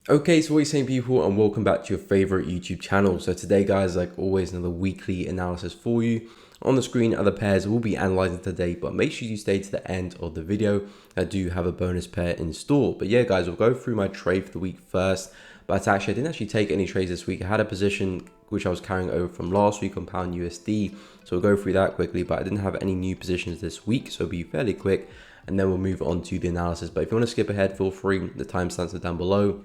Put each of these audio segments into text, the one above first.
Okay, so what are you saying, people, and welcome back to your favorite YouTube channel. So today, guys, like always, another weekly analysis for you. On the screen are the pairs we'll be analyzing today, but make sure you stay to the end of the video. I do have a bonus pair in store. But yeah, guys, we'll go through my trade for the week first. But actually, I didn't actually take any trades this week. I had a position which I was carrying over from last week on pound USD. So we'll go through that quickly, but I didn't have any new positions this week, so it'll be fairly quick. And then we'll move on to the analysis. But if you want to skip ahead, feel free. The timestamps are down below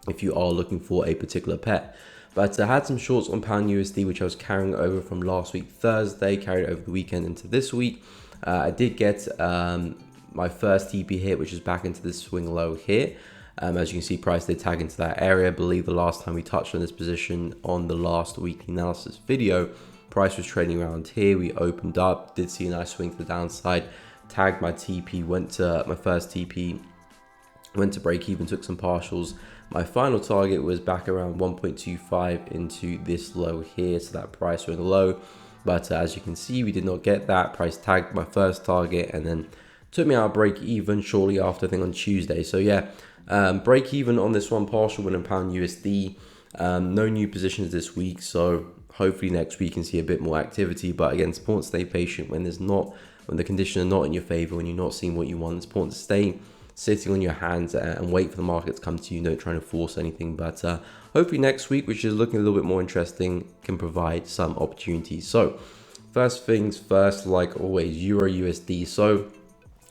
if you are looking for a particular pair. But I had some shorts on pound USD, which I was carrying over from last week Thursday, carried over the weekend into this week. I did get my first TP hit, which is back into this swing low here. As you can see, price did tag into that area. I believe the last time we touched on this position on the last weekly analysis video, price was trading around here. We opened up, did see a nice swing to the downside, tagged my TP, went to my first TP, went to break even, took some partials. My final target was back around 1.25 into this low here, so that price went low. But as you can see, we did not get that. Price tagged my first target and then took me out break even shortly after, I think on Tuesday. So yeah, break even on this one, partial win in pound USD. No new positions this week, so hopefully next week you can see a bit more activity. But again, it's important to stay patient when the conditions are not in your favor, when you're not seeing what you want. It's important to stay sitting on your hands and wait for the market to come to you, not trying to force anything. But hopefully next week, which is looking a little bit more interesting, can provide some opportunities. So first things first, like always, Euro USD. So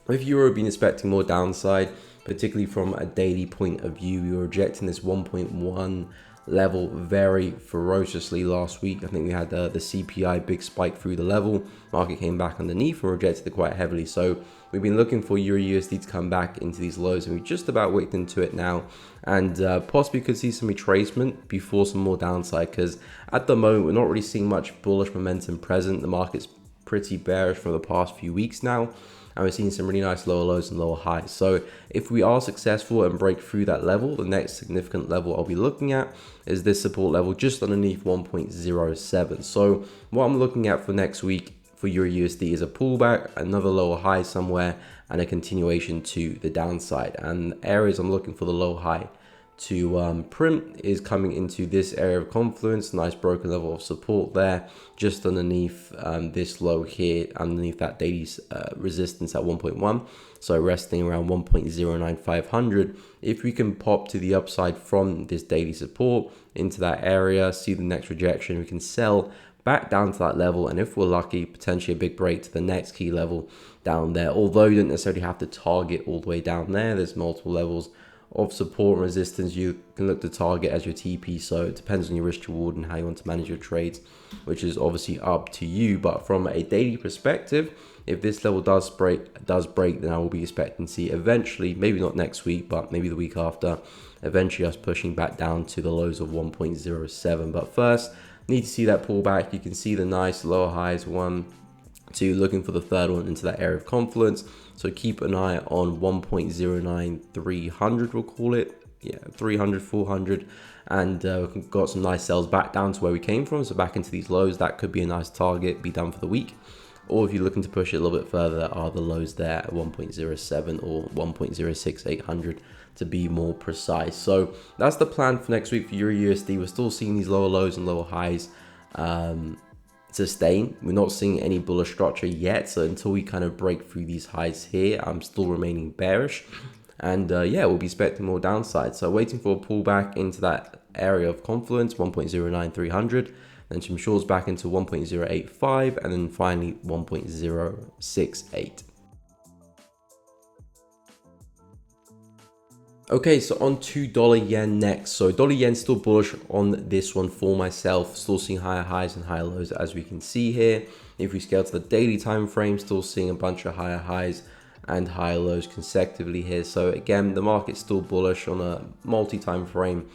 with Euro being expecting more downside, particularly from a daily point of view, we were rejecting this 1.1 level very ferociously last week. I think we had the CPI big spike through the level. Market came back underneath and rejected it quite heavily. So we've been looking for Euro USD to come back into these lows, and we just about wicked into it now, and possibly could see some retracement before some more downside, because at the moment we're not really seeing much bullish momentum present. The market's pretty bearish for the past few weeks now, and we're seeing some really nice lower lows and lower highs. So if we are successful and break through that level, the next significant level I'll be looking at is this support level just underneath 1.07. So what I'm looking at for next week for Euro USD is a pullback, another lower high somewhere, and a continuation to the downside. And areas I'm looking for the low high to print is coming into this area of confluence, nice broken level of support there, just underneath this low here, underneath that daily resistance at 1.1. So resting around 1.09500. If we can pop to the upside from this daily support into that area, see the next rejection, we can sell back down to that level, and if we're lucky, potentially a big break to the next key level down there. Although you don't necessarily have to target all the way down there, there's multiple levels of support and resistance you can look to target as your TP. So it depends on your risk reward and how you want to manage your trades, which is obviously up to you. But from a daily perspective, if this level does break, then I will be expecting to see eventually, maybe not next week, but maybe the week after, eventually us pushing back down to the lows of 1.07. But first, need to see that pullback. You can see the nice lower highs, 1, 2, looking for the third one into that area of confluence. So keep an eye on 1.09300, we'll call it. Yeah, 300, 400. And we've got some nice sells back down to where we came from. So back into these lows, that could be a nice target, be done for the week. Or if you're looking to push it a little bit further, are the lows there at 1.07 or 1.06800 to be more precise. So that's the plan for next week for Euro USD. We're still seeing these lower lows and lower highs sustain. We're not seeing any bullish structure yet, so until we kind of break through these highs here, I'm still remaining bearish, and yeah, we'll be expecting more downside. So waiting for a pullback into that area of confluence, 1.09300, then some shorts back into 1.085, and then finally 1.068. Okay, so on to dollar yen next. So dollar yen still bullish on this one for myself, still seeing higher highs and higher lows as we can see here. If we scale to the daily time frame, still seeing a bunch of higher highs and higher lows consecutively here. So again, the market's still bullish on a multi-time frame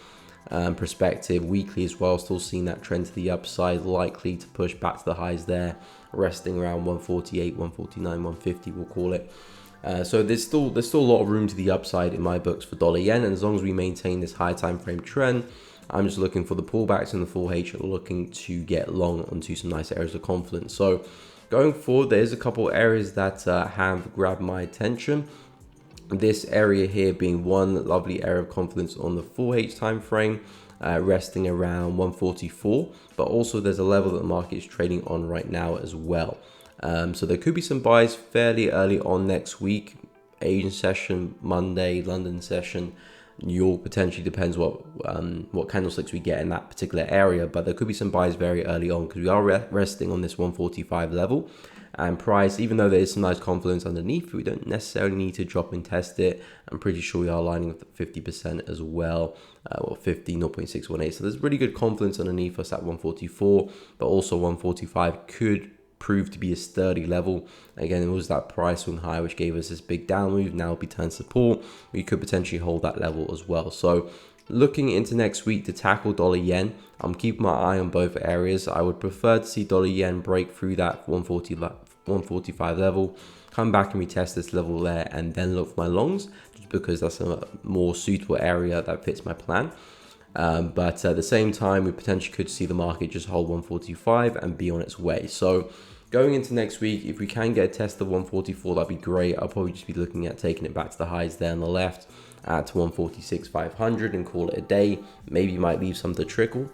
perspective, weekly as well, still seeing that trend to the upside, likely to push back to the highs there, resting around 148, 149, 150, we'll call it. So there's still a lot of room to the upside in my books for dollar yen, and as long as we maintain this high time frame trend, I'm just looking for the pullbacks in the full H, looking to get long onto some nice areas of confidence. So going forward, there's a couple areas that have grabbed my attention. This area here being one lovely area of confidence on the 4H time frame, resting around 144, but also there's a level that the market is trading on right now as well. So there could be some buys fairly early on next week. Asian session Monday, London session, New York potentially, depends what candlesticks we get in that particular area, but there could be some buys very early on because we are resting on this 145 level. And price, even though there is some nice confidence underneath, we don't necessarily need to drop and test it. I'm pretty sure we are aligning with 50% as well, or 50, 0.618. So there's really good confidence underneath us at 144, but also 145 could prove to be a sturdy level. Again, it was that price swing high which gave us this big down move. Now it'll be turned support. We could potentially hold that level as well. So looking into next week to tackle dollar yen, I'm keeping my eye on both areas. I would prefer to see dollar yen break through that 145 level, come back and retest this level there, and then look for my longs, just because that's a more suitable area that fits my plan. But at the same time, we potentially could see the market just hold 145 and be on its way. So going into next week, if we can get a test of 144, that'd be great. I'll probably just be looking at taking it back to the highs there on the left at 146,500 and call it a day. Maybe you might leave some to trickle.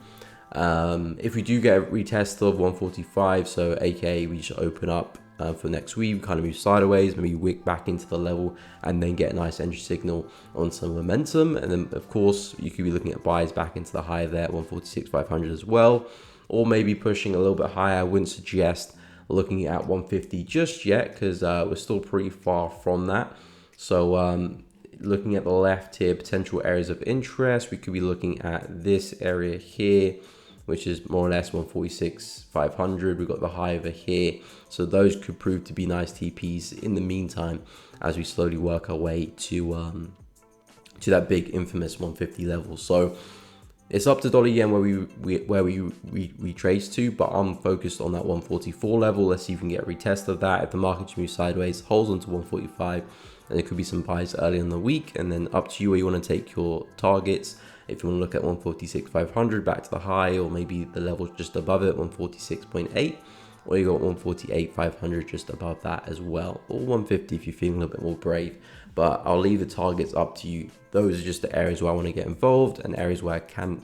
If we do get a retest of 145, so aka we just open up for next week, we kind of move sideways, maybe wick back into the level and then get a nice entry signal on some momentum. And then of course you could be looking at buys back into the high there at 146,500 as well, or maybe pushing a little bit higher. I wouldn't suggest looking at 150 just yet because we're still pretty far from that. So looking at the left here, potential areas of interest, we could be looking at this area here, which is more or less 146,500. We've got the high over here. So those could prove to be nice TPs in the meantime as we slowly work our way to that big infamous 150 level. So it's up to dollar yen where we trace to, but I'm focused on that 144 level. Let's see if we can get a retest of that. If the market moves sideways, holds onto 145, and there could be some buys early in the week, and then up to you where you want to take your targets. If you want to look at 146,500 back to the high, or maybe the level just above it, 146.8, or you got 148,500 just above that as well, or 150 if you're feeling a little bit more brave. But I'll leave the targets up to you. Those are just the areas where I want to get involved and areas where I can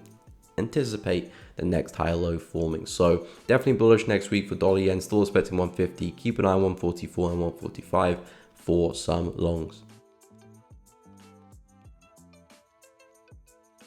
anticipate the next higher low forming. So definitely bullish next week for dollar yen, still expecting 150. Keep an eye on 144 and 145 for some longs.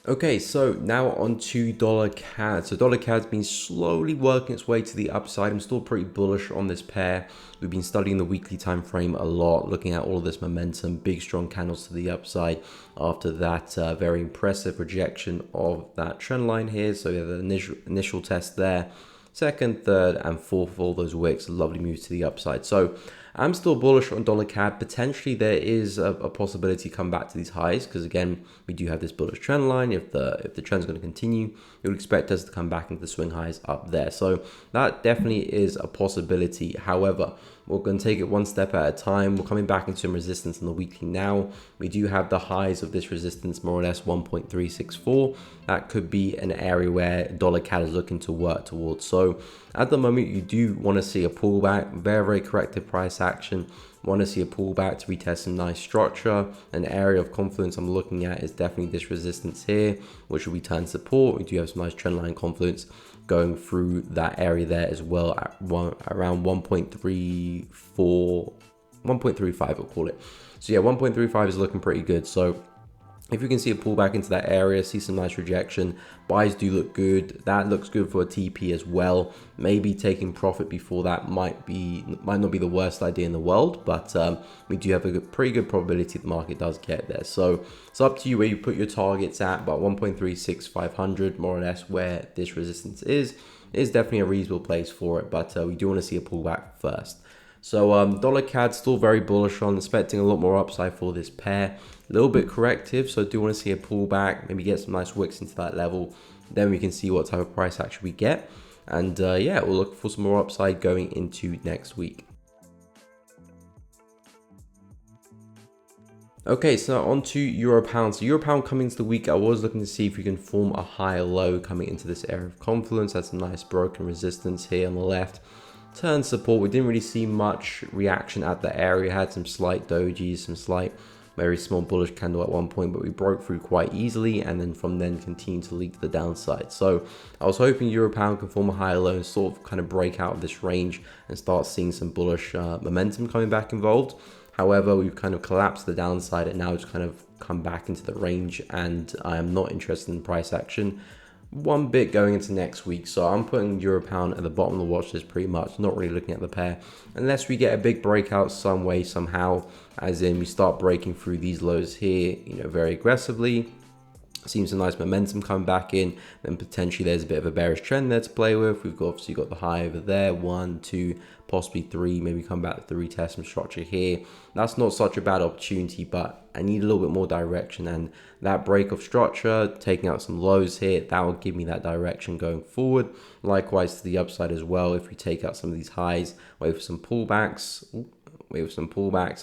Okay, so now on to dollar CAD. So dollar CAD's been slowly working its way to the upside. I'm still pretty bullish on this pair. We've been studying the weekly time frame a lot, looking at all of this momentum, big strong candles to the upside after that very impressive rejection of that trend line here. So we have the initial test there, second, third, and fourth of all those wicks, lovely moves to the upside. So I'm still bullish on dollar CAD. Potentially there is a possibility to come back to these highs because again, we do have this bullish trend line. If the trend's going to continue, you would expect us to come back into the swing highs up there. So that definitely is a possibility. However, we're going to take it one step at a time. We're coming back into some resistance in the weekly now. We do have the highs of this resistance, more or less 1.364. That could be an area where dollar CAD is looking to work towards. So at the moment, you do want to see a pullback, very corrective price action. Want to see a pullback to retest some nice structure. An area of confidence I'm looking at is definitely this resistance here, which will be turned support. We do have some nice trend line confidence going through that area there as well at around 1.34, 1.35 I'll call it. So yeah, 1.35 is looking pretty good. So if we can see a pullback into that area, see some nice rejection, buys do look good. That looks good for a TP as well. Maybe taking profit before that might not be the worst idea in the world, but we do have a pretty good probability the market does get there. So it's up to you where you put your targets at, but 1.36500 more or less where this resistance is definitely a reasonable place for it, but we do want to see a pullback first. So dollar CAD still very bullish on, expecting a lot more upside for this pair. A little bit corrective, so I do want to see a pullback, maybe get some nice wicks into that level. Then we can see what type of price action we get. And yeah, we'll look for some more upside going into next week. Okay, so on to Euro Pound. So Euro Pound coming into the week, I was looking to see if we can form a higher low coming into this area of confluence. That's a nice broken resistance here on the left. Turn support, we didn't really see much reaction at the area. Had some slight dojis, some slight very small bullish candle at one point, but we broke through quite easily, and then from then continued to leak to the downside. So I was hoping Euro Pound can form a higher low and sort of kind of break out of this range and start seeing some bullish momentum coming back involved. However, we've kind of collapsed the downside and now it's kind of come back into the range, and I am not interested in price action one bit going into next week. So I'm putting Euro Pound at the bottom of the watch list pretty much, not really looking at the pair unless we get a big breakout some way, somehow, as in we start breaking through these lows here, very aggressively. Seems a nice momentum coming back in, then potentially there's a bit of a bearish trend there to play with. We've obviously got the high over there, 1, 2, possibly 3, maybe come back to retest some structure here. That's not such a bad opportunity, but I need a little bit more direction, and that break of structure, taking out some lows here, that will give me that direction going forward. Likewise to the upside as well, if we take out some of these highs, wait for some pullbacks,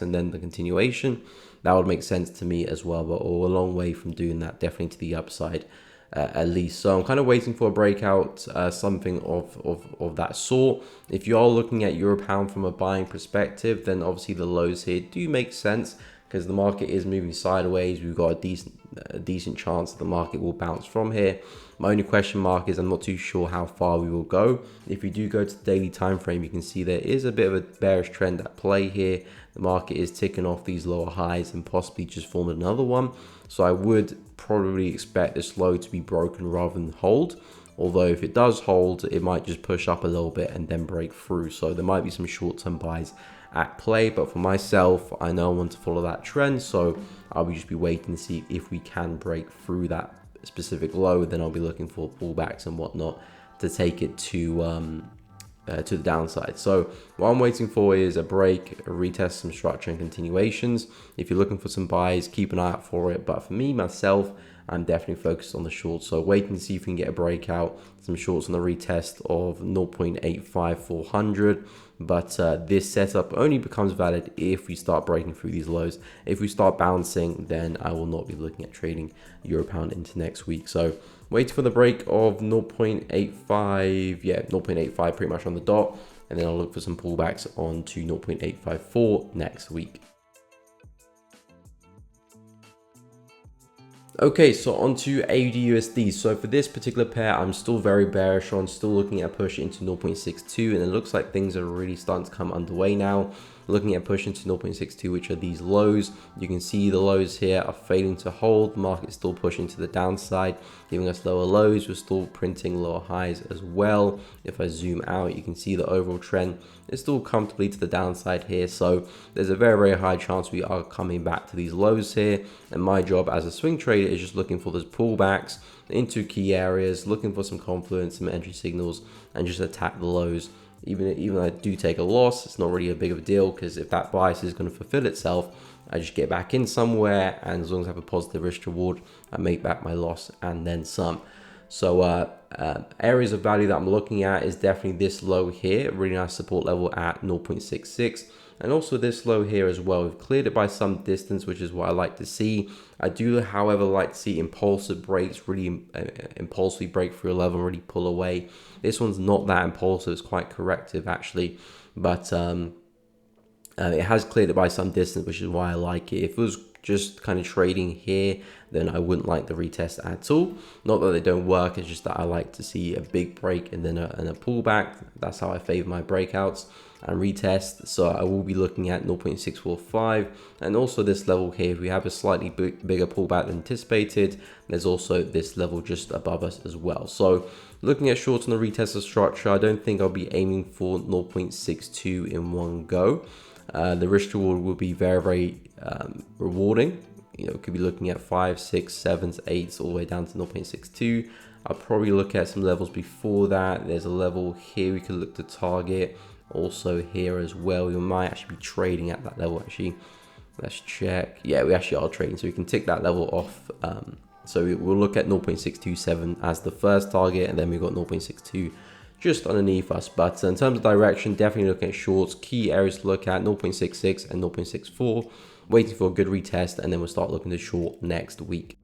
and then the continuation, that would make sense to me as well, but we're a long way from doing that, definitely to the upside at least. So I'm kind of waiting for a breakout, something of that sort. If you are looking at Euro Pound from a buying perspective, then obviously the lows here do make sense because the market is moving sideways. We've got a decent chance that the market will bounce from here. My only question mark is I'm not too sure how far we will go. If you do go to the daily time frame, you can see there is a bit of a bearish trend at play here. The market is ticking off these lower highs and possibly just form another one. So I would probably expect this low to be broken rather than hold. Although if it does hold, it might just push up a little bit and then break through. So there might be some short-term buys at play, but for myself, I know I want to follow that trend. So I'll just be waiting to see if we can break through that specific low. Then I'll be looking for pullbacks and whatnot to take it to the downside. So what I'm waiting for is a break, a retest, some structure and continuations. If you're looking for some buys, keep an eye out for it. But for me, myself, I'm definitely focused on the shorts. So waiting to see if we can get a breakout, some shorts on the retest of 0.85400. But this setup only becomes valid if we start breaking through these lows. If we start bouncing, then I will not be looking at trading Euro Pound into next week. So wait for the break of 0.85, 0.85 pretty much on the dot. And then I'll look for some pullbacks on to 0.854 next week. Okay, so on to Aodu USD. So for this particular pair, I'm still very bearish on, still looking at push into 0.62, and it looks like things are really starting to come underway now. Looking at push into 0.62, which are these lows. You can see the lows here are failing to hold. The market is still pushing to the downside, giving us lower lows. We're still printing lower highs as well. If I zoom out, you can see the overall trend is still comfortably to the downside here. So there's a very, very high chance we are coming back to these lows here. And my job as a swing trader is just looking for those pullbacks into key areas, looking for some confluence, some entry signals, and just attack the lows. Even if I do take a loss, it's not really a big of a deal, because if that bias is going to fulfill itself, I just get back in somewhere, and as long as I have a positive risk reward, I make back my loss and then some. So areas of value that I'm looking at is definitely this low here, really nice support level at 0.66. And also this low here as well. We've cleared it by some distance, which is what I like to see. I do, however, like to see impulsive breaks, really impulsively break through a level and really pull away. This one's not that impulsive, it's quite corrective actually, but it has cleared it by some distance, which is why I like it. If it was just kind of trading here, then I wouldn't like the retest at all. Not that they don't work, it's just that I like to see a big break and then a pullback. That's how I favor my breakouts and retest. So I will be looking at 0.645, and also this level here. If we have a slightly bigger pullback than anticipated, there's also this level just above us as well. So looking at shorts on the retest of structure, I don't think I'll be aiming for 0.62 in one go. The risk reward will be very, very rewarding. Could be looking at 5, 6, 7s, 8s, all the way down to 0.62. I'll probably look at some levels before that. There's a level here we could look to target. Also here as well, we might actually be trading at that level actually. Let's check. Yeah, we actually are trading, so we can tick that level off. So we'll look at 0.627 as the first target, and then we've got 0.62 just underneath us. But in terms of direction, definitely looking at shorts. Key areas to look at 0.66 and 0.64. Waiting for a good retest, and then we'll start looking to short next week.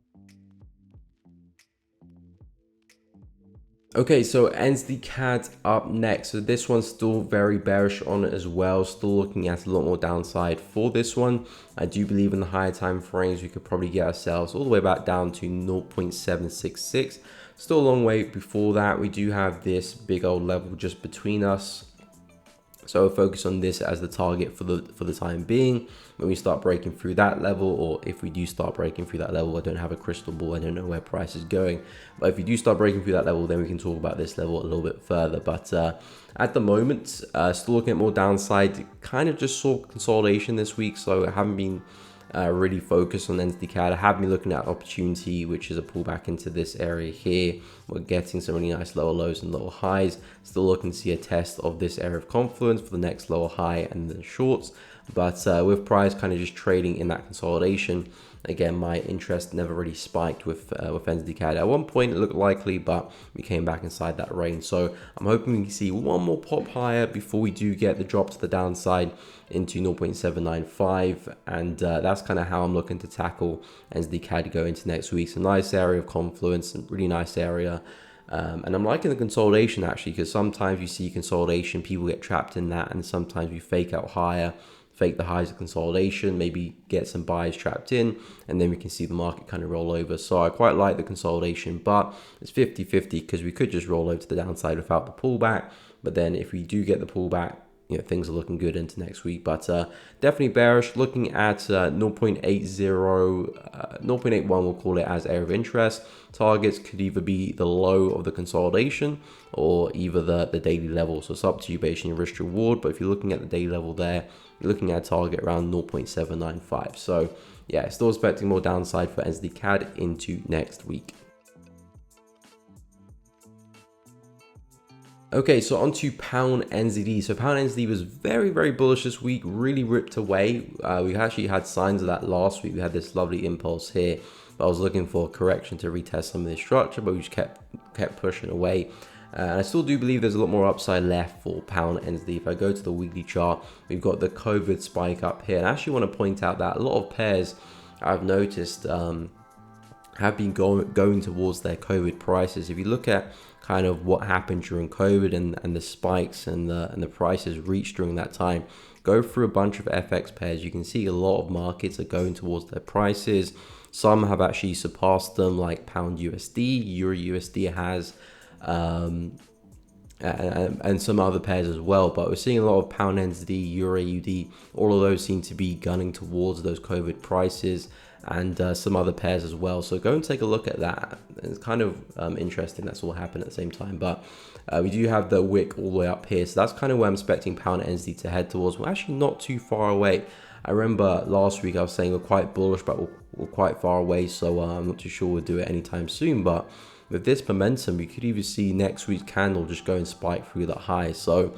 Okay, so NZD CAD up next. So this one's still very bearish on it as well. Still looking at a lot more downside for this one. I do believe in the higher time frames, we could probably get ourselves all the way back down to 0.766. Still a long way before that. We do have this big old level just between us. So I'll focus on this as the target for the time being. When we start breaking through that level, or if we do start breaking through that level, I don't have a crystal ball, I don't know where price is going. But if we do start breaking through that level, then we can talk about this level a little bit further. But at the moment, still looking at more downside. Kind of just saw consolidation this week, so I haven't been really focused on NZD CAD. I have been looking at opportunity, which is a pullback into this area here. We're getting some really nice lower lows and lower highs. Still looking to see a test of this area of confluence for the next lower high and then shorts. But with price kind of just trading in that consolidation, again, my interest never really spiked with NZD CAD. At one point, it looked likely, but we came back inside that range. So I'm hoping we can see one more pop higher before we do get the drop to the downside into 0.795. And that's kind of how I'm looking to tackle NZD CAD go into next week. It's a nice area of confluence, a really nice area. And I'm liking the consolidation actually, because sometimes you see consolidation, people get trapped in that, and sometimes we fake out higher, fake the highs of consolidation, maybe get some buyers trapped in, and then we can see the market kind of roll over. So I quite like the consolidation, but it's 50-50 because we could just roll over to the downside without the pullback. But then if we do get the pullback, you know, things are looking good into next week. But definitely bearish. Looking at 0.81, we'll call it as area of interest. Targets could either be the low of the consolidation or either the daily level. So it's up to you based on your risk reward. But if you're looking at the daily level there, you're looking at a target around 0.795. So yeah, still expecting more downside for NZD CAD into next week. Okay, so on to pound NZD. So pound NZD was very, very bullish this week, really ripped away. We actually had signs of that last week. We had this lovely impulse here, but I was looking for a correction to retest some of this structure, but we just kept pushing away. And I still do believe there's a lot more upside left for pound NZD. If I go to the weekly chart, we've got the COVID spike up here. And I actually want to point out that a lot of pairs I've noticed have been going towards their COVID prices. If you look at kind of what happened during COVID and the spikes and the prices reached during that time, go through a bunch of FX pairs, you can see a lot of markets are going towards their prices. Some have actually surpassed them, like pound USD, Euro USD has, and some other pairs as well. But we're seeing a lot of pound NZD, Euro AUD, all of those seem to be gunning towards those COVID prices, and some other pairs as well. So go and take a look at that. It's kind of interesting that's all happened at the same time. But we do have the wick all the way up here, so that's kind of where I'm expecting pound NZD to head towards. We're actually not too far away. I remember last week I was saying we're quite bullish, but we're quite far away, so I'm not too sure we'll do it anytime soon. But with this momentum, we could even see next week's candle just go and spike through that high. So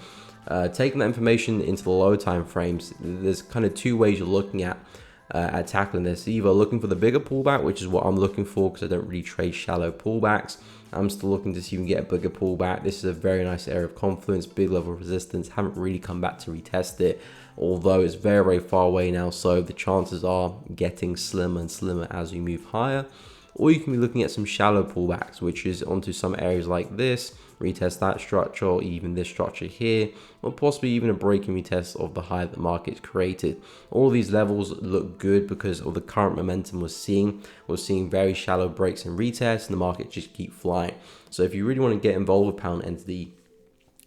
taking that information into the low time frames, there's kind of two ways you're looking at tackling this. Either looking for the bigger pullback, which is what I'm looking for because I don't really trade shallow pullbacks. I'm still looking to see if we can get a bigger pullback. This is a very nice area of confluence, big level of resistance. Haven't really come back to retest it, although it's very, very far away now. So the chances are getting slimmer and slimmer as we move higher. Or you can be looking at some shallow pullbacks, which is onto some areas like this, retest that structure, or even this structure here, or possibly even a break and retest of the high that the market's created. All of these levels look good because of the current momentum we're seeing. We're seeing very shallow breaks and retests, and the market just keep flying. So if you really want to get involved with pound NZD,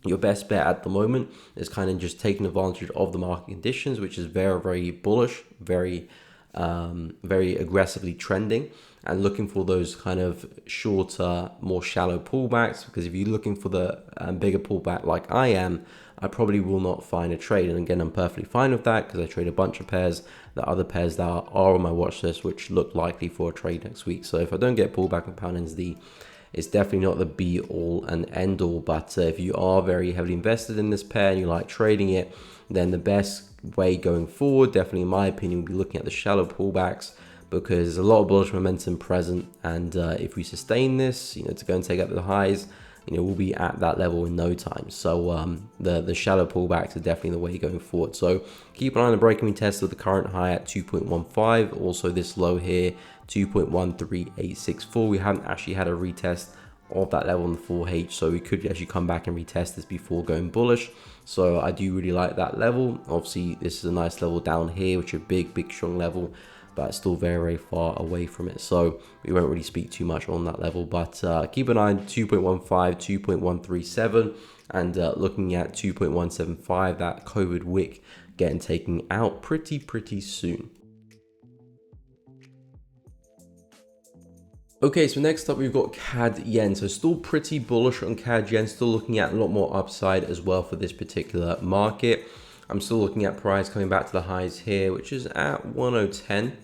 your best bet at the moment is kind of just taking advantage of the market conditions, which is very, very bullish, very aggressively trending, and looking for those kind of shorter, more shallow pullbacks. Because if you're looking for the bigger pullback like I am, I probably will not find a trade. And again, I'm perfectly fine with that because I trade a bunch of pairs, the other pairs that are on my watch list, which look likely for a trade next week. So if I don't get pullback on pound NZD, it's definitely not the be all and end all. But if you are very heavily invested in this pair and you like trading it, then the best way going forward, definitely in my opinion, would be looking at the shallow pullbacks, because there's a lot of bullish momentum present. And if we sustain this, to go and take out the highs, we'll be at that level in no time. So the shallow pullbacks are definitely the way going forward. So keep an eye on the breaking test of the current high at 2.15. Also this low here, 2.13864. We haven't actually had a retest of that level on the 4H, so we could actually come back and retest this before going bullish. So I do really like that level. Obviously this is a nice level down here, which is a big strong level, but still very far away from it, so we won't really speak too much on that level. But keep an eye on 2.15, 2.137, and looking at 2.175, that COVID wick getting taken out pretty soon. Okay, so next up we've got CAD Yen. So still pretty bullish on CAD Yen, still looking at a lot more upside as well for this particular market. I'm still looking at price coming back to the highs here, which is at 1010.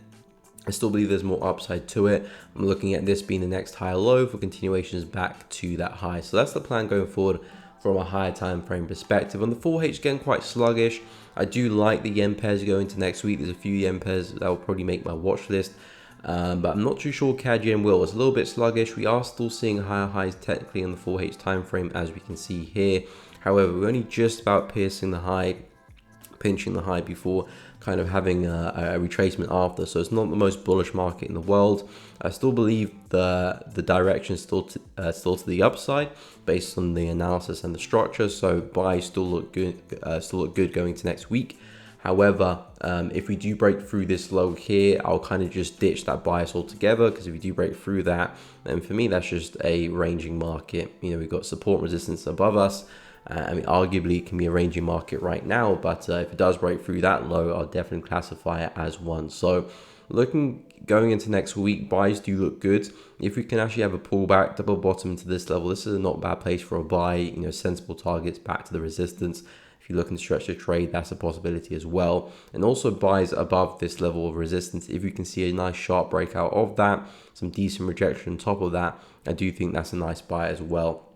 I still believe there's more upside to it. I'm looking at this being the next higher low for continuations back to that high. So that's the plan going forward from a higher time frame perspective. On the 4H, again, quite sluggish. I do like the yen pairs going into next week. There's a few yen pairs that will probably make my watch list. But I'm not too sure CAD Yen will. It's a little bit sluggish. We are still seeing higher highs technically on the 4H time frame, as we can see here. However, we're only just about piercing the high, pinching the high before kind of having a retracement after. So it's not the most bullish market in the world. I still believe the direction is still to the upside based on the analysis and the structure. So buys still look good going to next week. However, if we do break through this low here, I'll kind of just ditch that bias altogether, because if we do break through that, then for me, that's just a ranging market. You know, we've got support and resistance above us. I mean, arguably it can be a ranging market right now, but if it does break through that low, I'll definitely classify it as one. So going into next week, buys do look good. If we can actually have a pullback, double bottom into this level, this is a not bad place for a buy. You know, sensible targets back to the resistance. If you're looking to stretch the trade, that's a possibility as well. And also buys above this level of resistance. If you can see a nice sharp breakout of that, some decent rejection on top of that, I do think that's a nice buy as well.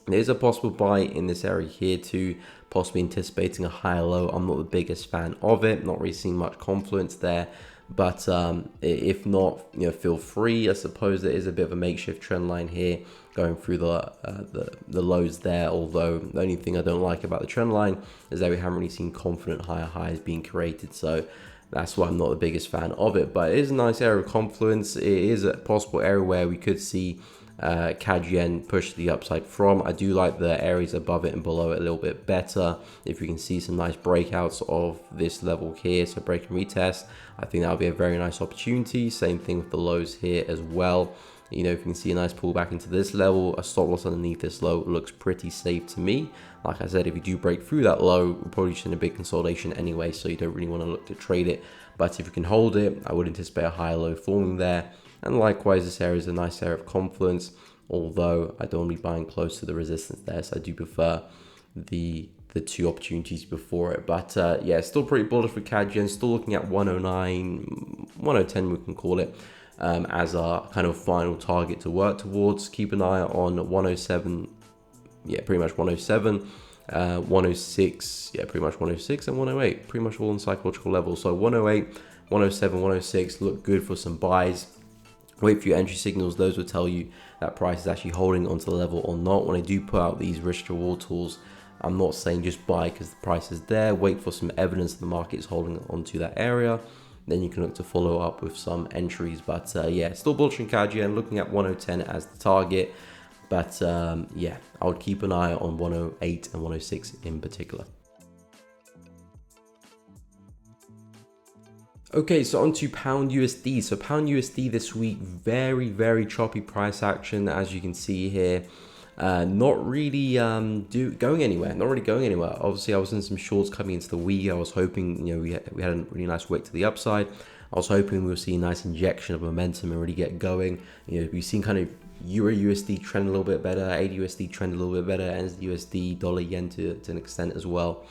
There's a possible buy in this area here too, possibly anticipating a higher low. I'm not the biggest fan of it, not really seeing much confluence there. But if not, you know, feel free. I suppose there is a bit of a makeshift trend line here going through the lows there. Although the only thing I don't like about the trend line is that we haven't really seen confident higher highs being created. So that's why I'm not the biggest fan of it. But it is a nice area of confluence. It is a possible area where we could see CAD Yen push the upside from. I do like the areas above it and below it a little bit better. If we can see some nice breakouts of this level here, so break and retest, I think that'll be a very nice opportunity. Same thing with the lows here as well. You know, if you can see a nice pullback into this level, a stop loss underneath this low looks pretty safe to me. Like I said, if you do break through that low, we're probably just in a big consolidation anyway, so you don't really want to look to trade it. But if you can hold it, I would anticipate a higher low forming there. And likewise, this area is a nice area of confluence, although I don't want to be buying close to the resistance there, so I do prefer the two opportunities before it. But yeah, still pretty bullish for CAD Yen, still looking at 109, 110 we can call it, as our kind of final target to work towards. Keep an eye on 107, yeah, pretty much 107, 106, yeah, pretty much 106, and 108, pretty much all on psychological levels. So 108, 107, 106 look good for some buys. Wait for your entry signals. Those will tell you that price is actually holding onto the level or not. When I do put out these risk reward tools, I'm not saying just buy because the price is there. Wait for some evidence that the market is holding onto that area. Then you can look to follow up with some entries. But yeah, still bullish in CAD Yen, looking at 110 as the target. But yeah, I would keep an eye on 108 and 106 in particular. Okay, so on to Pound USD. So Pound USD this week, very choppy price action, as you can see here. Not really going anywhere. Not really going anywhere. Obviously, I was in some shorts coming into the week. I was hoping, you know, we had a really nice wick to the upside. I was hoping we'll see a nice injection of momentum and really get going. You know, we've seen kind of Euro USD trend a little bit better, AUD USD trend a little bit better, and USD, dollar yen to an extent as well.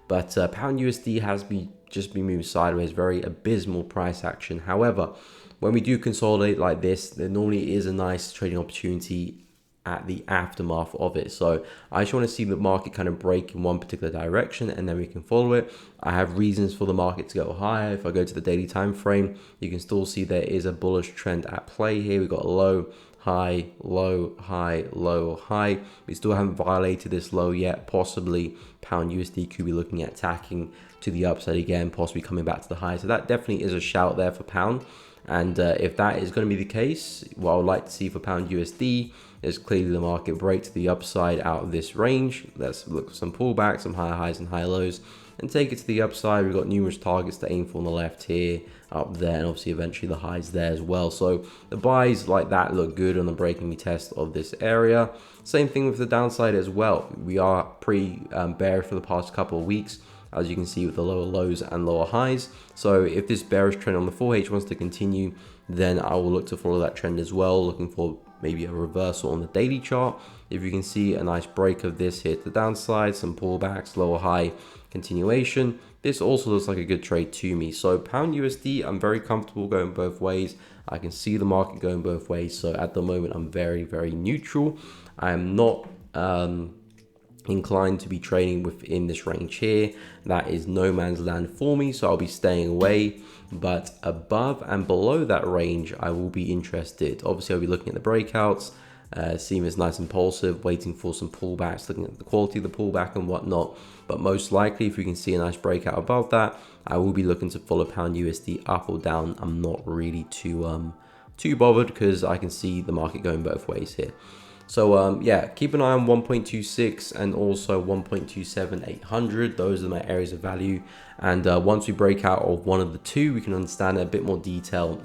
But Pound USD has just been moving sideways, very abysmal price action. However, when we do consolidate like this, there normally is a nice trading opportunity at the aftermath of it. So I just want to see the market kind of break in one particular direction, and then we can follow it. I have reasons for the market to go higher. If I go to the daily time frame, you can still see there is a bullish trend at play here. We've got a low, high, low, high, low, high. We still haven't violated this low yet. Possibly Pound USD could be looking at attacking to the upside again, possibly coming back to the high. So that definitely is a shout there for Pound. And if that is going to be the case, what I would like to see for pound USD is clearly the market break to the upside out of this range. Let's look for some pullbacks, some higher highs and higher lows, and take it to the upside. We've got numerous targets to aim for on the left here, up there, and obviously eventually the highs there as well. So the buys like that look good on the breaking test of this area. Same thing with the downside as well. We are pretty bearish for the past couple of weeks, as you can see with the lower lows and lower highs. So if this bearish trend on the 4H wants to continue, then I will look to follow that trend as well, looking for maybe a reversal on the daily chart. If you can see a nice break of this here to the downside, some pullbacks, lower high continuation, this also looks like a good trade to me. So pound USD, I'm very comfortable going both ways. I can see the market going both ways. So at the moment, I'm very, very neutral. I am not inclined to be trading within this range here. That is no man's land for me, so I'll be staying away. But above and below that range, I will be interested. Obviously, I'll be looking at the breakouts, seeing it's nice impulsive, waiting for some pullbacks, looking at the quality of the pullback and whatnot. But most likely, if we can see a nice breakout above that, I will be looking to follow pound USD up or down. I'm not really too bothered, because I can see the market going both ways here. So yeah, keep an eye on 1.26 and also 1.27800. Those are my areas of value. And once we break out of one of the two, we can understand in a bit more detail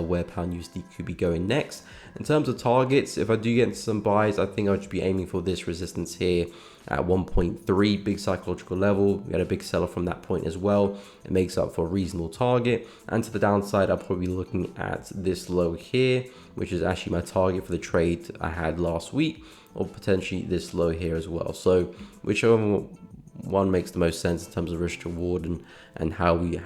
where pound USD could be going next. In terms of targets, if I do get into some buys, I think I should be aiming for this resistance here at 1.3, big psychological level. We had a big seller from that point as well. It makes up for a reasonable target. And to the downside, I'll probably be looking at this low here, which is actually my target for the trade I had last week, or potentially this low here as well. So whichever one makes the most sense in terms of risk reward and how we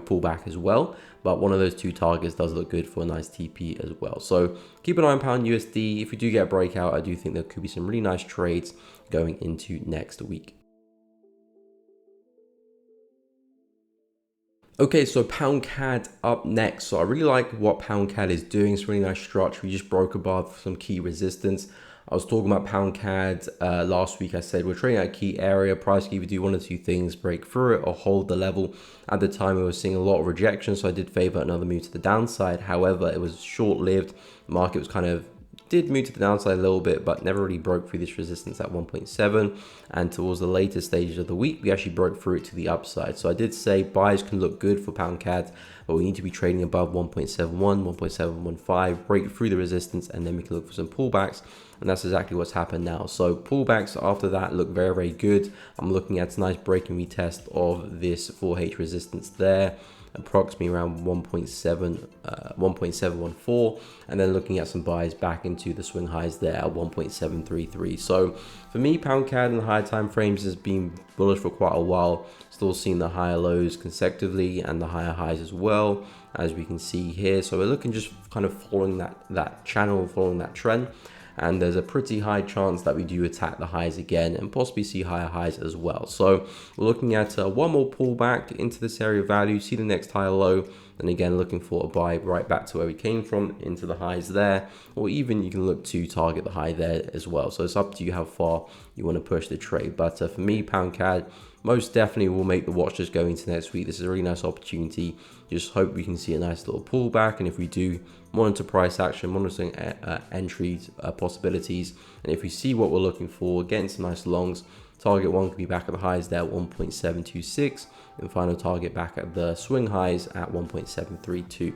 pull back as well. But one of those two targets does look good for a nice TP as well. So keep an eye on pound USD. If we do get a breakout, I do think there could be some really nice trades going into next week. Okay, so pound CAD up next. So I really like what pound CAD is doing. It's a really nice structure. We just broke above some key resistance. I was talking about pound CAD last week. I said we're trading at a key area. Price can either do one or two things: break through it or hold the level. At the time, we were seeing a lot of rejection, so I did favor another move to the downside. However, it was short-lived. The market was did move to the downside a little bit, but never really broke through this resistance at 1.7. And towards the later stages of the week, we actually broke through it to the upside. So I did say buys can look good for pound CAD, but we need to be trading above 1.71, 1.715, break through the resistance, and then we can look for some pullbacks. And that's exactly what's happened now. So pullbacks after that look very, very good. I'm looking at a nice break and retest of this 4H resistance there, approximately around 1.714, and then looking at some buys back into the swing highs there at 1.733. So for me, pound CAD in the higher time frames has been bullish for quite a while. Still seeing the higher lows consecutively and the higher highs as well, as we can see here. So we're looking just kind of following that channel, following that trend. And there's a pretty high chance that we do attack the highs again and possibly see higher highs as well. So we're looking at one more pullback into this area of value, see the next higher low, and again looking for a buy right back to where we came from into the highs there, or even you can look to target the high there as well. So it's up to you how far you want to push the trade. But for me, pound CAD most definitely will make the watch list go into next week. This is a really nice opportunity. Just hope we can see a nice little pullback, and if we do, monitor price action, monitoring entries possibilities, and if we see what we're looking for, getting some nice longs. Target one could be back at the highs there at 1.726, and final target back at the swing highs at 1.732.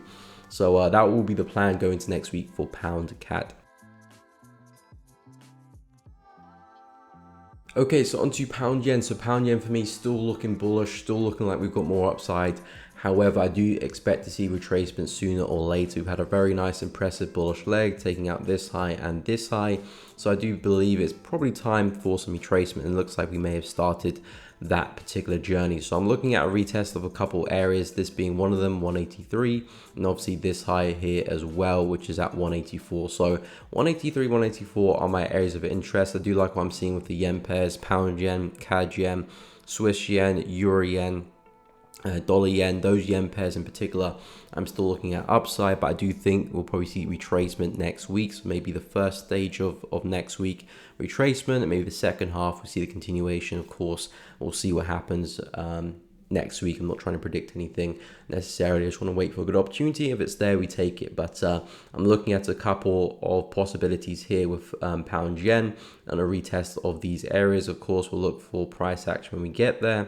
So that will be the plan going into next week for pound CAD. Okay, so onto pound yen. So pound yen for me still looking bullish, still looking like we've got more upside. However, I do expect to see retracement sooner or later. We've had a very nice, impressive bullish leg, taking out this high and this high. So I do believe it's probably time for some retracement, and it looks like we may have started that particular journey. So I'm looking at a retest of a couple areas, this being one of them, 183, and obviously this high here as well, which is at 184. So 183, 184 are my areas of interest. I do like what I'm seeing with the yen pairs, pound yen, CAD yen, Swiss yen, euro yen, dollar yen, those yen pairs in particular. I'm still looking at upside, but I do think we'll probably see retracement next week. So maybe the first stage of next week, retracement, and maybe the second half, we'll see the continuation. Of course, we'll see what happens next week. I'm not trying to predict anything necessarily. I just want to wait for a good opportunity. If it's there, we take it. But I'm looking at a couple of possibilities here with pound yen and a retest of these areas. Of course, we'll look for price action when we get there.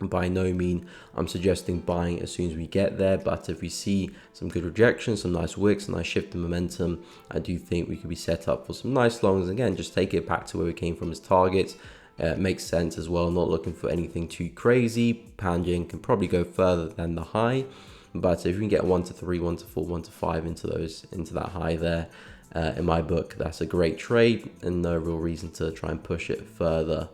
By no means I'm suggesting buying as soon as we get there, but if we see some good rejection, some nice wicks, a nice shift in momentum, I do think we could be set up for some nice longs. Again, just take it back to where we came from as targets. Makes sense as well. Not looking for anything too crazy. Pound yen can probably go further than the high, but if we can get 1 to 3, 1 to 4, 1 to 5 into that high there, in my book, that's a great trade and no real reason to try and push it further.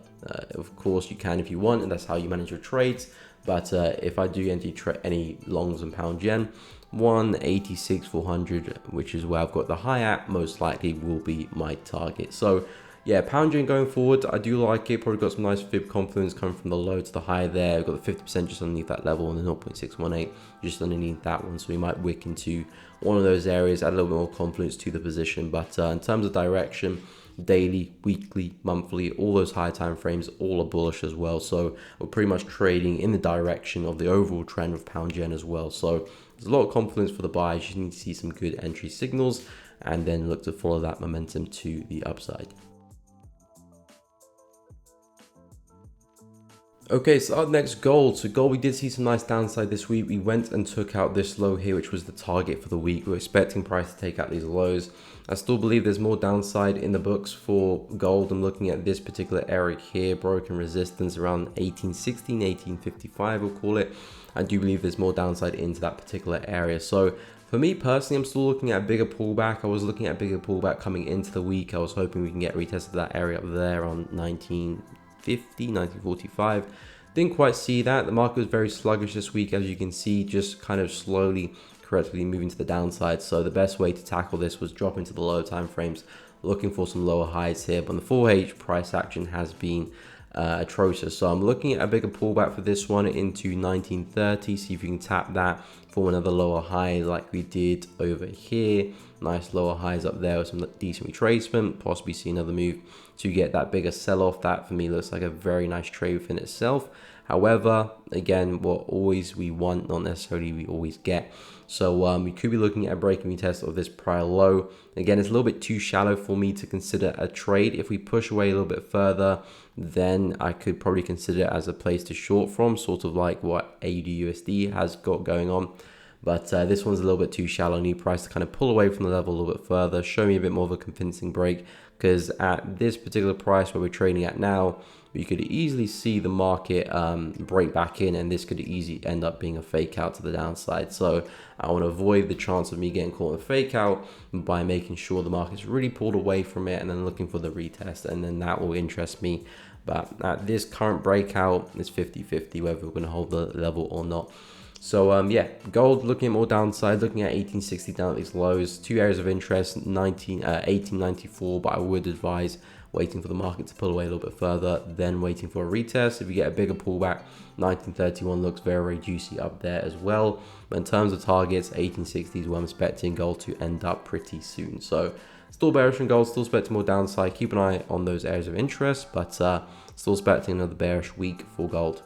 Of course, you can if you want, and that's how you manage your trades. But if I do enter any longs in pound yen, 186,400, which is where I've got the high at, most likely will be my target. So yeah, pound yen going forward, I do like it. Probably got some nice fib confluence coming from the low to the high there. We've got the 50% just underneath that level and the 0.618 just underneath that one. So we might wick into one of those areas, add a little bit more confluence to the position. But in terms of direction, daily, weekly, monthly, all those high time frames, all are bullish as well. So we're pretty much trading in the direction of the overall trend of pound yen as well. So there's a lot of confidence for the buyers. You need to see some good entry signals and then look to follow that momentum to the upside. Okay, so up next, gold. So gold, we did see some nice downside this week. We went and took out this low here, which was the target for the week. We're expecting price to take out these lows. I still believe there's more downside in the books for gold. I'm looking at this particular area here, broken resistance around 1816, 1855, we'll call it. I do believe there's more downside into that particular area. So for me personally, I'm still looking at a bigger pullback. I was looking at a bigger pullback coming into the week. I was hoping we can get retested that area up there on 1950, 1945. Didn't quite see that. The market was very sluggish this week, as you can see, just kind of slowly correctly moving to the downside. So the best way to tackle this was drop into the lower time frames, looking for some lower highs here. But the 4H price action has been atrocious. So I'm looking at a bigger pullback for this one into 1930. See if you can tap that for another lower high like we did over here. Nice lower highs up there with some decent retracement, possibly see another move to get that bigger sell off. That for me looks like a very nice trade within itself. However, again, what always we want, not necessarily we always get. So we could be looking at a breaking retest of this prior low. Again, it's a little bit too shallow for me to consider a trade. If we push away a little bit further, then I could probably consider it as a place to short from, sort of like what Aodu USD has got going on. But this one's a little bit too shallow. Need price to kind of pull away from the level a little bit further, show me a bit more of a convincing break, because at this particular price where we're trading at now, you could easily see the market break back in, and this could easily end up being a fake out to the downside. So I want to avoid the chance of me getting caught in a fake out by making sure the market's really pulled away from it and then looking for the retest, and then that will interest me. But at this current breakout, it's 50-50 whether we're going to hold the level or not. So yeah, gold looking at more downside, looking at 1860 down at these lows. Two areas of interest, 1894, but I would advise waiting for the market to pull away a little bit further, then waiting for a retest. If you get a bigger pullback, 1931 looks very, very juicy up there as well. But in terms of targets, 1860 is where I'm expecting gold to end up pretty soon. So still bearish on gold, still expecting more downside. Keep an eye on those areas of interest, but still expecting another bearish week for gold.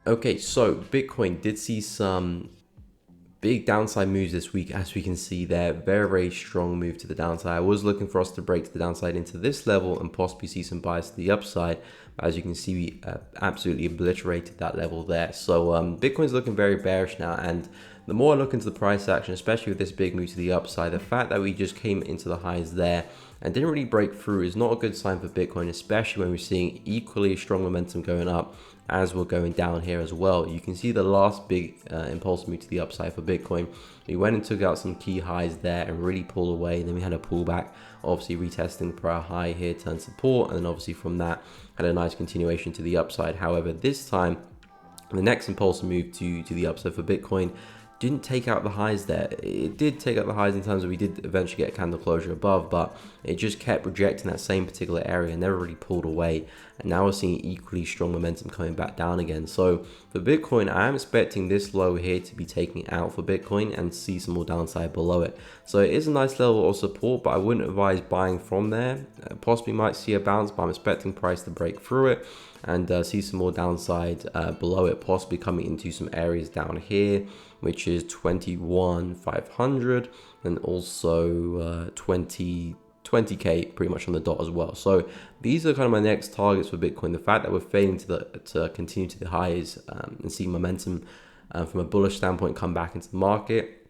Okay, so Bitcoin did see some big downside moves this week, as we can see there. Very, very strong move to the downside. I was looking for us to break to the downside into this level and possibly see some bias to the upside. As you can see, we absolutely obliterated that level there. So Bitcoin's looking very bearish now, and the more I look into the price action, especially with this big move to the upside, the fact that we just came into the highs there and didn't really break through is not a good sign for Bitcoin, especially when we're seeing equally strong momentum going up as we're going down here as well. You can see the last big impulse move to the upside for Bitcoin. We went and took out some key highs there and really pulled away. Then we had a pullback, obviously retesting the prior high here, turned support, and then obviously from that had a nice continuation to the upside. However, this time, the next impulse move to the upside for Bitcoin didn't take out the highs there. It did take out the highs in terms of we did eventually get a candle closure above, but it just kept rejecting that same particular area and never really pulled away. And now we're seeing equally strong momentum coming back down again. So for Bitcoin, I am expecting this low here to be taking out for Bitcoin and see some more downside below it. So it is a nice level of support, but I wouldn't advise buying from there. Possibly might see a bounce, but I'm expecting price to break through it and see some more downside below it, possibly coming into some areas down here, which is 21,500 and also 20k pretty much on the dot as well. So these are kind of my next targets for Bitcoin. The fact that we're failing to continue to the highs and see momentum from a bullish standpoint come back into the market.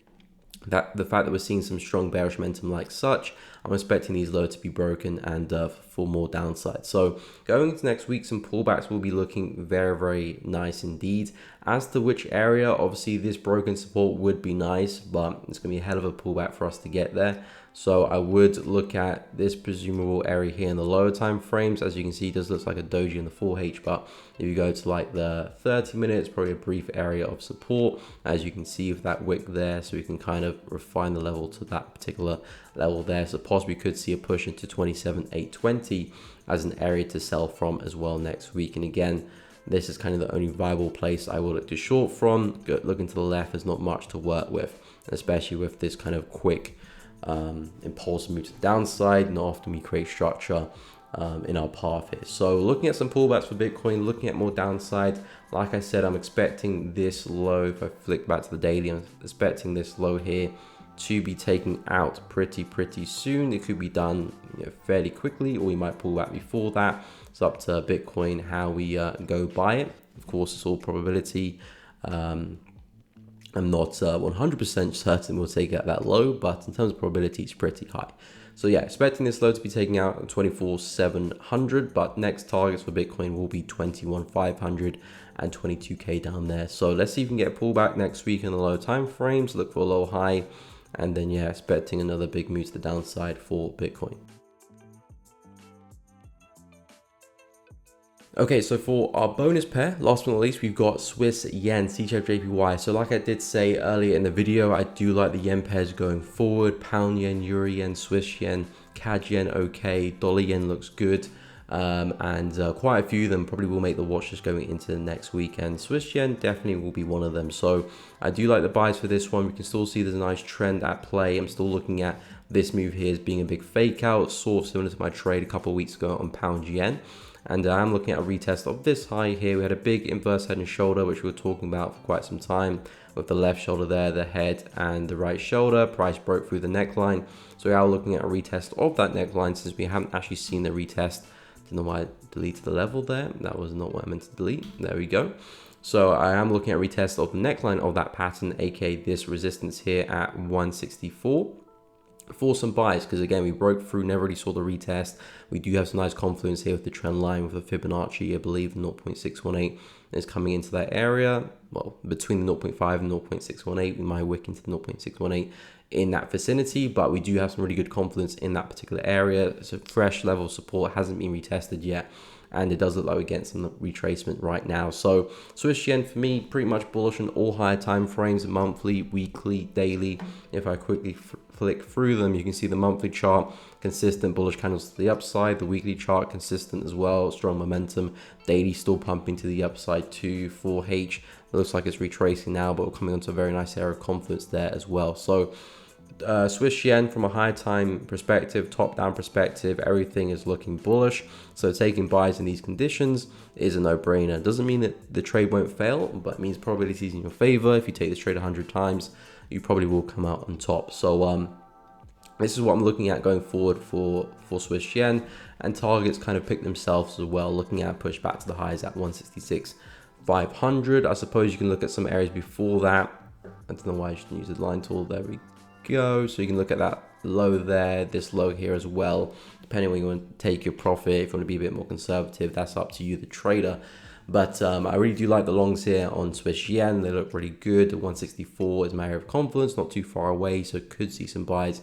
That the fact that we're seeing some strong bearish momentum like such, I'm expecting these lows to be broken and for more downside. So going into next week, some pullbacks will be looking very, very nice indeed. As to which area, obviously this broken support would be nice, but it's going to be a hell of a pullback for us to get there. So I would look at this presumable area here in the lower time frames. As you can see, it does look like a doji in the 4H, but if you go to like the 30 minutes, probably a brief area of support, as you can see with that wick there. So we can kind of refine the level to that particular level there. So possibly could see a push into 27,820 as an area to sell from as well next week. And again, this is kind of the only viable place I will look to short from. Looking to the left, there's not much to work with, especially with this kind of quick impulse move to the downside. Not often we create structure in our path here. So looking at some pullbacks for Bitcoin, looking at more downside, like I said, I'm expecting this low. If I flick back to the daily, I'm expecting this low here to be taken out pretty soon. It could be done fairly quickly, or we might pull back before that. It's up to Bitcoin how we go by it. Of course, it's all probability. I'm not 100% certain we'll take out that low, but in terms of probability, it's pretty high. So yeah, expecting this low to be taking out at 24,700, but next targets for Bitcoin will be 21,500 and 22k down there. So let's see if we can get a pullback next week in the low time frames, look for a low high, and then yeah, expecting another big move to the downside for Bitcoin. Okay, so for our bonus pair, last but not least, we've got Swiss Yen, CHF JPY. So like I did say earlier in the video, I do like the yen pairs going forward. Pound yen, Euro yen, Swiss yen, CAD yen, okay. Dollar yen looks good. And quite a few of them probably will make the watch list going into the next weekend. Swiss yen definitely will be one of them. So I do like the buys for this one. We can still see there's a nice trend at play. I'm still looking at this move here as being a big fake out, sort of similar to my trade a couple of weeks ago on pound yen. And I'm looking at a retest of this high here. We had a big inverse head and shoulder, which we were talking about for quite some time, with the left shoulder there, the head and the right shoulder. Price broke through the neckline. So we are looking at a retest of that neckline since we haven't actually seen the retest. Don't know why I deleted the level there. That was not what I meant to delete. There we go. So I am looking at a retest of the neckline of that pattern, aka this resistance here at 164. For some buys, because again, we broke through, never really saw the retest. We do have some nice confluence here with the trend line with the Fibonacci. I believe 0.618 is coming into that area. Well, between the 0.5 and 0.618, we might wick into the 0.618 in that vicinity, but we do have some really good confluence in that particular area. It's a fresh level of support, hasn't been retested yet, and it does look like we're getting some retracement right now. So Swiss yen for me, pretty much bullish on all higher time frames, monthly, weekly, daily. If I quickly flick through them, you can see the monthly chart, consistent bullish candles to the upside. The weekly chart, consistent as well, strong momentum. Daily still pumping to the upside too. 4H, it looks like it's retracing now, but we're coming onto a very nice area of confidence there as well. So Swiss yen from a high time perspective, top down perspective, everything is looking bullish. So taking buys in these conditions is a no-brainer. Doesn't mean that the trade won't fail, but it means probability is in your favor. If you take this trade 100 times, you probably will come out on top. So this is what I'm looking at going forward for Swiss yen, and targets kind of pick themselves as well, looking at push back to the highs at 166,500. I suppose you can look at some areas before that. I don't know why I shouldn't use the line tool. There we go. So you can look at that low there, this low here as well, depending on where you want to take your profit. If you want to be a bit more conservative, that's up to you, the trader. But I really do like the longs here on Swiss yen. They look really good. 164 is my area of confidence, not too far away, so could see some buys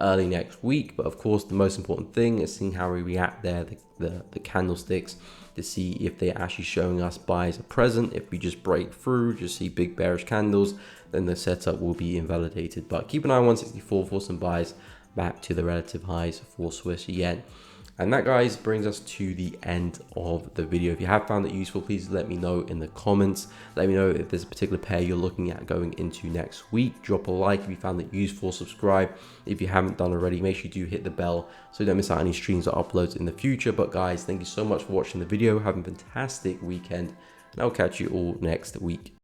early next week. But of course, the most important thing is seeing how we react there, the candlesticks, to see if they're actually showing us buys are present. If we just break through, just see big bearish candles, then the setup will be invalidated. But keep an eye on 164 for some buys back to the relative highs for Swiss yen. And that, guys, brings us to the end of the video. If you have found it useful, please let me know in the comments. Let me know if there's a particular pair you're looking at going into next week. Drop a like if you found it useful. Subscribe if you haven't done already. Make sure you do hit the bell so you don't miss out any streams or uploads in the future. But guys, thank you so much for watching the video. Have a fantastic weekend, and I'll catch you all next week.